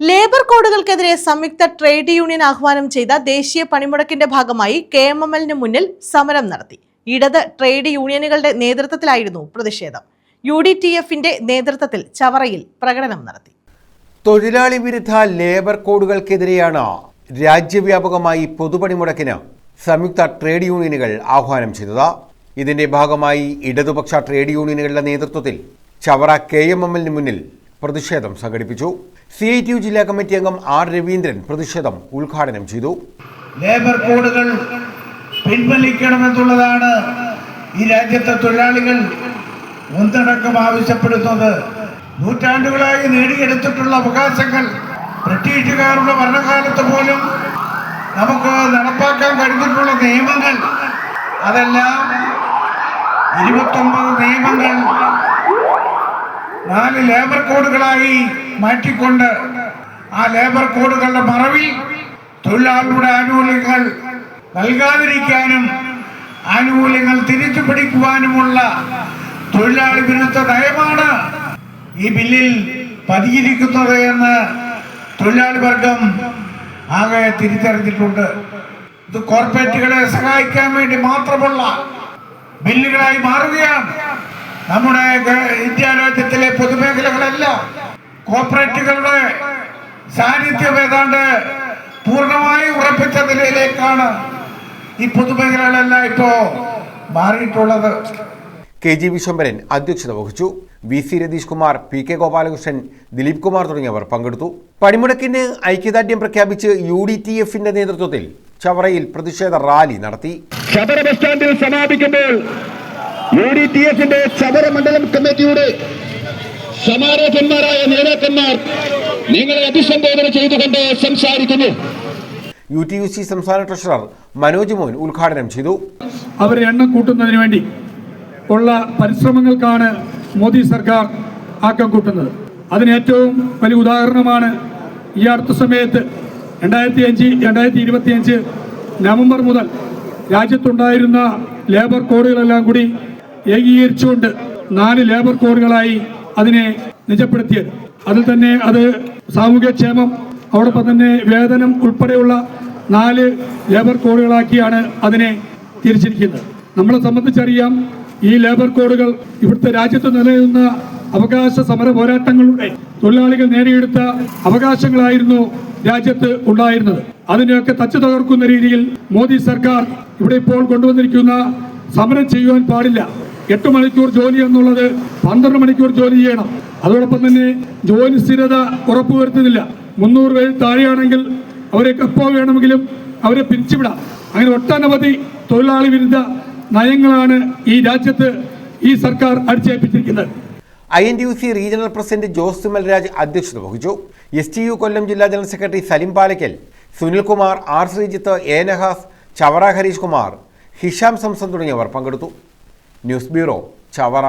Labour കോഡുകൾക്കെതിരെ സംയുക്ത trade union ആഹ്വാനം ചെയ്ത ദേശീയ പണിമുടക്കിന്റെ ഭാഗമായി KMML മുന്നിൽ സമരം നടത്തി. ഇടത് ട്രേഡ് യൂണിയനുകളുടെ നേതൃത്വത്തിലായിരുന്നു പ്രതിഷേധം. UDTF-ന്റെ നേതൃത്വത്തിൽ ചവറയിൽ പ്രകടനം നടത്തി. തൊഴിലാളി വിരുദ്ധ ലേബർ കോഡുകൾക്കെതിരെയാണ് രാജ്യവ്യാപകമായി പൊതുപണിമുടക്കിന് സംയുക്ത ട്രേഡ് യൂണിയനുകൾ ആഹ്വാനം ചെയ്തത്. ഇതിന്റെ ഭാഗമായി ഇടതുപക്ഷ ട്രേഡ് യൂണിയനുകളുടെ നേതൃത്വത്തിൽ ചവറ KMML മുന്നിൽ പ്രതിഷേധം സംഘടിപ്പിച്ചു. CITU ജില്ലാ കമ്മിറ്റി അംഗം R. രവീന്ദ്രൻ പ്രതിഷേധം ഉദ്ഘാടനം ചെയ്തു. ലേബർ കോഡുകൾ പിൻവലിക്കണമെന്നുള്ളതാണ് ഈ രാജ്യത്തെ തൊഴിലാളികൾ ഒന്നടക്കം ആവശ്യപ്പെടുന്നത്. നൂറ്റാണ്ടുകളായി നേടിയെടുത്തിട്ടുള്ള അവകാശങ്ങൾ ബ്രിട്ടീഷുകാരുടെ ഭരണകാലത്ത് പോലും നമുക്ക് നടപ്പാക്കാൻ കഴിഞ്ഞിട്ടുള്ള നിയമങ്ങൾ, അതെല്ലാം 29 നിയമങ്ങൾ 4 ലേബർ കോഡുകളായി മാറ്റിക്കൊണ്ട് ആ ലേബർ കോഡുകളുടെ മറവിൽ തൊഴിലാളികളുടെ ആനുകൂല്യങ്ങൾ നൽകാതിരിക്കാനും ആനുകൂല്യങ്ങൾ തിരിച്ചു പിടിക്കുവാനുമുള്ള തൊഴിലാളി വിരുദ്ധ നയമാണ് ഈ ബില്ലിൽ പതിയിരിക്കുന്നത് എന്ന് തൊഴിലാളി വർഗം ആകെ തിരിച്ചറിഞ്ഞിട്ടുണ്ട്. ഇത് കോർപ്പറേറ്റുകളെ സഹായിക്കാൻ വേണ്ടി മാത്രമുള്ള ബില്ലുകളായി മാറുകയാണ്. നമ്മുടെ ഇന്ത്യ രാജ്യത്തിലെ പൊതുമേഖലകളെല്ലാം കോർപ്പറേറ്റുകളുടെ സാന്നിധ്യം ഏതാണ്ട് പൂർണ്ണമായി ഉറപ്പിച്ച നിലയിലേക്കാണ് ഈ പൊതുമേഖലകളെല്ലാം ഇപ്പോ മാറിയിട്ടുള്ളത്. KG വിശ്വംഭരൻ അധ്യക്ഷത വഹിച്ചു. VC രതീഷ് കുമാർ, PK ഗോപാലകൃഷ്ണൻ, ദിലീപ് കുമാർ തുടങ്ങിയവർ പങ്കെടുത്തു. പണിമുടക്കിന് ഐക്യദാർഢ്യം പ്രഖ്യാപിച്ച് UDTF-ന്റെ നേതൃത്വത്തിൽ ചവറയിൽ പ്രതിഷേധ റാലി നടത്തി. ചവറ ബസ് സ്റ്റാൻഡിൽ സമാപിക്കുമ്പോൾ UDTF-ന്റെ ചവറ മണ്ഡലം കമ്മിറ്റിയുടെ സമാരാധന്മാരായ നേതാക്കന്മാർ നിങ്ങളെ അഭിസംബോധന ചെയ്തുകൊണ്ട് സംസാരിക്കുന്നു. UTUC സംസ്ഥാന ട്രഷറർ മനോജ് മോൻ ഉദ്ഘാടനം ചെയ്തു. അവരെ എണ്ണം കൂട്ടുന്നതിന് വേണ്ടി ഉള്ള പരിശ്രമങ്ങൾക്കാണ് മോദി സർക്കാർ ആക്കം കൂട്ടുന്നത്. അതിന് ഏറ്റവും വലിയ ഉദാഹരണമാണ് ഈ അടുത്ത സമയത്ത് 2025 നവംബർ മുതൽ രാജ്യത്തുണ്ടായിരുന്ന ലേബർ കോഡുകളെല്ലാം കൂടി ഏകീകരിച്ചുകൊണ്ട് 4 ലേബർ കോഡുകളായി അതിനെ നിജപ്പെടുത്തിയത്. അതിൽ തന്നെ അത് സാമൂഹ്യക്ഷേമം, അതോടൊപ്പം തന്നെ വേതനം ഉൾപ്പെടെയുള്ള 4 ലേബർ കോഡുകളാക്കിയാണ് അതിനെ തിരിച്ചിരിക്കുന്നത്. നമ്മളെ സംബന്ധിച്ചറിയാം, ഈ ലേബർ കോഡുകൾ ഇവിടുത്തെ രാജ്യത്ത് നിലനിൽക്കുന്ന അവകാശ സമര പോരാട്ടങ്ങളുടെ തൊഴിലാളികൾ നേടിയെടുത്ത അവകാശങ്ങളായിരുന്നു രാജ്യത്ത് ഉണ്ടായിരുന്നത്. അതിനെയൊക്കെ തച്ചു തകർക്കുന്ന രീതിയിൽ മോദി സർക്കാർ ഇവിടെ ഇപ്പോൾ കൊണ്ടുവന്നിരിക്കുന്ന സമരം ചെയ്യുവാൻ പാടില്ല. 8 മണിക്കൂർ ജോലി എന്നുള്ളത് 12 മണിക്കൂർ ജോലി ചെയ്യണം. അതോടൊപ്പം തന്നെ ജോലി സ്ഥിരത ഉറപ്പുവരുത്തുന്നില്ല. 300 പേര് താഴെയാണെങ്കിൽ അവരെ എപ്പോൾ വേണമെങ്കിലും അവരെ പിരിച്ചുവിടാം. അങ്ങനെ ഒട്ടനവധി തൊഴിലാളി വിരുദ്ധ നയങ്ങളാണ് ഈ രാജ്യത്ത് ഈ സർക്കാർ അടിച്ചേൽപ്പിച്ചിരിക്കുന്നത്. INTUC റീജിയണൽ പ്രസിഡന്റ് ജോസ് തിമൽരാജ് അധ്യക്ഷത വഹിച്ചു. STU കൊല്ലം ജില്ലാ general secretary Salim Palakkal, Sunilkumar, R. Sreejith, A. Nahas, Chavara Harish Kumar, Hisham സംസൺ തുടങ്ങിയവർ പങ്കെടുത്തു. News bureau, Chavara.